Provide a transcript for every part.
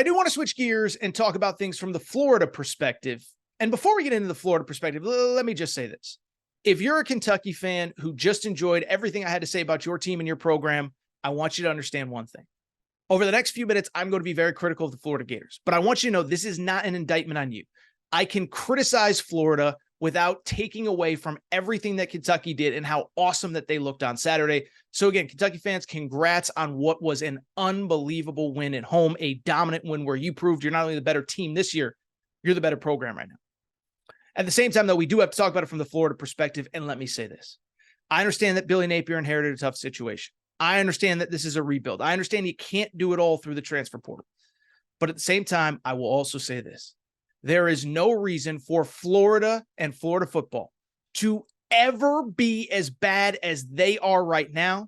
I do want to switch gears and talk about things from the Florida perspective. And before we get into the Florida perspective, let me just say this. If you're a Kentucky fan who just enjoyed everything I had to say about your team and your program, I want you to understand one thing. Over the next few minutes, I'm going to be very critical of the Florida Gators, but I want you to know this is not an indictment on you. I can criticize Florida without taking away from everything that Kentucky did and how awesome that they looked on Saturday. So again, Kentucky fans, congrats on what was an unbelievable win at home, a dominant win where you proved you're not only the better team this year, you're the better program right now. At the same time, though, we do have to talk about it from the Florida perspective, and let me say this. I understand that Billy Napier inherited a tough situation. I understand that this is a rebuild. I understand you can't do it all through the transfer portal. But at the same time, I will also say this. There is no reason for Florida and Florida football to ever be as bad as they are right now.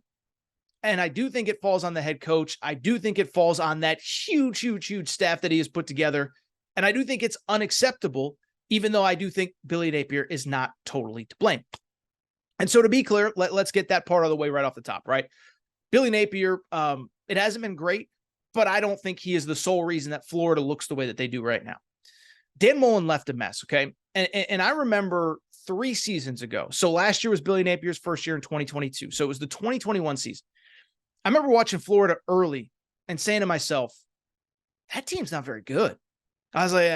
And I do think it falls on the head coach. I do think it falls on that huge staff that he has put together. And I do think it's unacceptable, even though I do think Billy Napier is not totally to blame. And so to be clear, let's get that part of the way right off the top, right? Billy Napier, it hasn't been great, but I don't think he is the sole reason that Florida looks the way that they do right now. Dan Mullen left a mess, okay? And I remember 3 seasons ago. So last year was Billy Napier's first year in 2022. So it was the 2021 season. I remember watching Florida early and saying to myself, that team's not very good. I was like,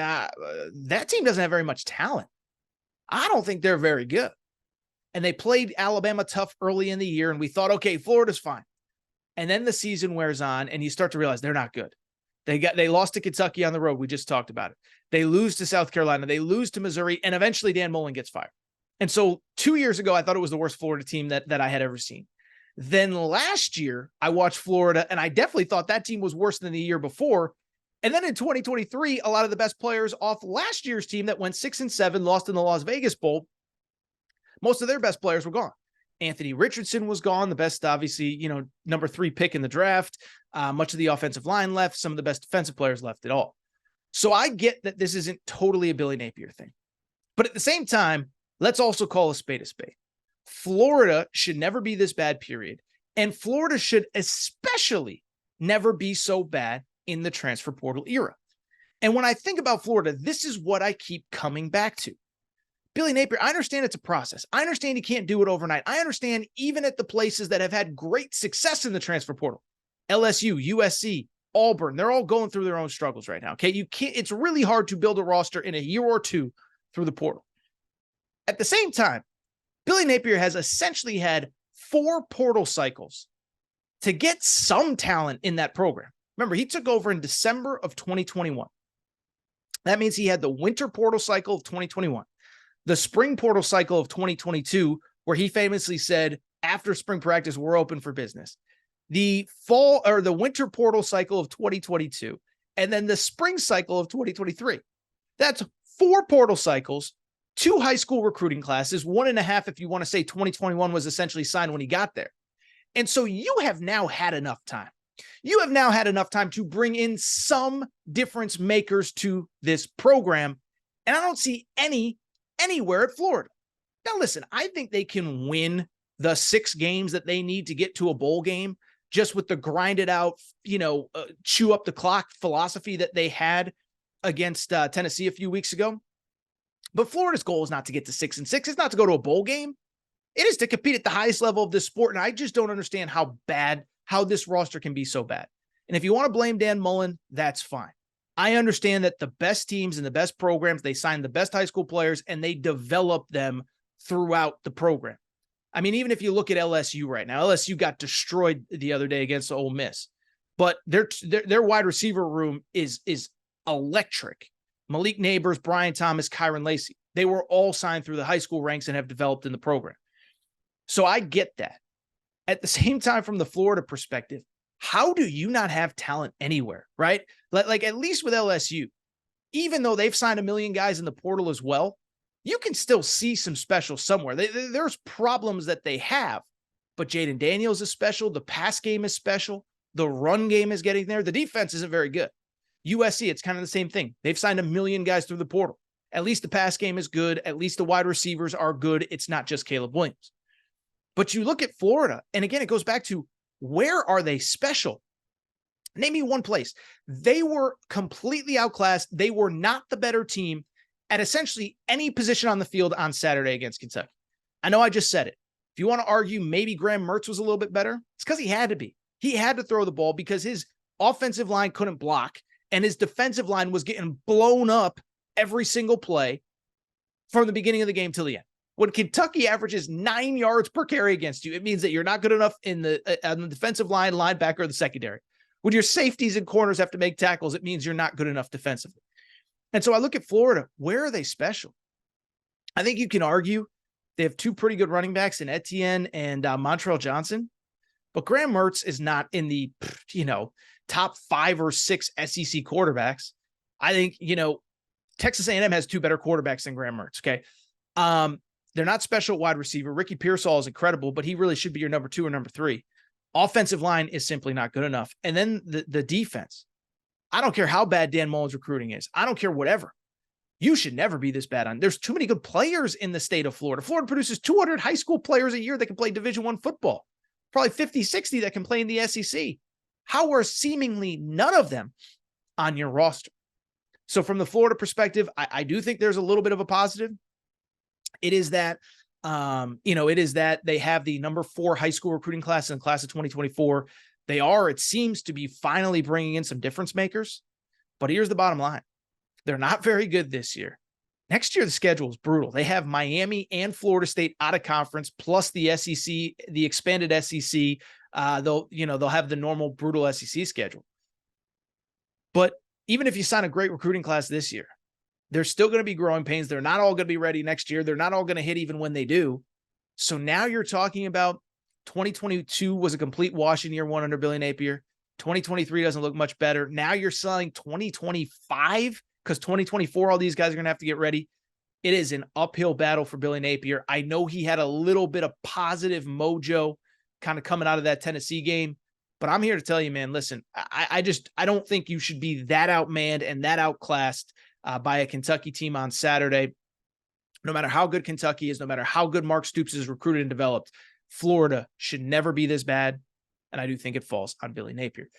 that team doesn't have very much talent. I don't think they're very good. And they played Alabama tough early in the year, and we thought, okay, Florida's fine. And then the season wears on, and you start to realize they're not good. They lost to Kentucky on the road. We just talked about it. They lose to South Carolina. They lose to Missouri, and eventually Dan Mullen gets fired. And so 2 years ago, I thought it was the worst Florida team that I had ever seen. Then last year, I watched Florida, and I definitely thought that team was worse than the year before. And then in 2023, a lot of the best players off last year's team that went 6-7, lost in the Las Vegas Bowl, most of their best players were gone. Anthony Richardson was gone, the best, obviously, number 3 pick in the draft. Much of the offensive line left. Some of the best defensive players left it all. So I get that this isn't totally a Billy Napier thing. But at the same time, let's also call a spade a spade. Florida should never be this bad, period. And Florida should especially never be so bad in the transfer portal era. And when I think about Florida, this is what I keep coming back to. Billy Napier, I understand it's a process. I understand you can't do it overnight. I understand even at the places that have had great success in the transfer portal, LSU, USC, Auburn, they're all going through their own struggles right now. Okay. It's really hard to build a roster in a year or two through the portal. At the same time, Billy Napier has essentially had 4 portal cycles to get some talent in that program. Remember, he took over in December of 2021. That means he had the winter portal cycle of 2021, the spring portal cycle of 2022, where he famously said, after spring practice, we're open for business. The fall or the winter portal cycle of 2022, and then the spring cycle of 2023. That's 4 portal cycles, 2 high school recruiting classes, 1.5 if you want to say 2021 was essentially signed when he got there. And so you have now had enough time. You have now had enough time to bring in some difference makers to this program. And I don't see anywhere at Florida. Now, listen, I think they can win the 6 games that they need to get to a bowl game just with the grinded out, chew up the clock philosophy that they had against Tennessee a few weeks ago. But Florida's goal is not to get to 6-6. It's not to go to a bowl game. It is to compete at the highest level of this sport. And I just don't understand how this roster can be so bad. And if you want to blame Dan Mullen, that's fine. I understand that the best teams and the best programs, they sign the best high school players and they develop them throughout the program. I mean, even if you look at LSU right now, LSU got destroyed the other day against Ole Miss, but their wide receiver room is electric. Malik Neighbors, Brian Thomas, Kyron Lacey, they were all signed through the high school ranks and have developed in the program. So I get that. At the same time, from the Florida perspective, how do you not have talent anywhere, right? Like at least with LSU, even though they've signed 1 million guys in the portal as well, you can still see some special somewhere. There's problems that they have, but Jaden Daniels is special. The pass game is special. The run game is getting there. The defense isn't very good. USC, it's kind of the same thing. They've signed 1 million guys through the portal. At least the pass game is good. At least the wide receivers are good. It's not just Caleb Williams. But you look at Florida, and again, it goes back to where are they special? Name me one place. They were completely outclassed. They were not the better team at essentially any position on the field on Saturday against Kentucky. I know I just said it. If you want to argue maybe Graham Mertz was a little bit better, it's because he had to be. He had to throw the ball because his offensive line couldn't block and his defensive line was getting blown up every single play from the beginning of the game till the end. When Kentucky averages 9 yards per carry against you, it means that you're not good enough on the defensive line, linebacker, or the secondary. When your safeties and corners have to make tackles, it means you're not good enough defensively. And so I look at Florida. Where are they special? I think you can argue they have two pretty good running backs in Etienne and Montrell Johnson. But Graham Mertz is not in the, top 5 or 6 SEC quarterbacks. I think, Texas A&M has 2 better quarterbacks than Graham Mertz, okay? They're not special wide receiver. Ricky Pearsall is incredible, but he really should be your number 2 or number 3. Offensive line is simply not good enough. And then the defense. I don't care how bad Dan Mullen's recruiting is. I don't care whatever. You should never be this bad on. There's too many good players in the state of Florida. Florida produces 200 high school players a year that can play Division I football. Probably 50, 60 that can play in the SEC. How are seemingly none of them on your roster? So from the Florida perspective, I do think there's a little bit of a positive. It is that, they have the number 4 high school recruiting class in the class of 2024. They are, it seems to be finally bringing in some difference makers. But here's the bottom line. They're not very good this year. Next year, the schedule is brutal. They have Miami and Florida State out of conference, plus the SEC, the expanded SEC. They'll have the normal brutal SEC schedule. But even if you sign a great recruiting class this year, there's still going to be growing pains. They're not all going to be ready next year. They're not all going to hit even when they do. So now you're talking about 2022 was a complete wash in year 1 under Billy Napier. 2023 doesn't look much better. Now you're selling 2025 because 2024, all these guys are going to have to get ready. It is an uphill battle for Billy Napier. I know he had a little bit of positive mojo kind of coming out of that Tennessee game, but I'm here to tell you, man, listen, I don't think you should be that outmanned and that outclassed by a Kentucky team on Saturday. No matter how good Kentucky is, no matter how good Mark Stoops is recruited and developed, Florida should never be this bad. And I do think it falls on Billy Napier.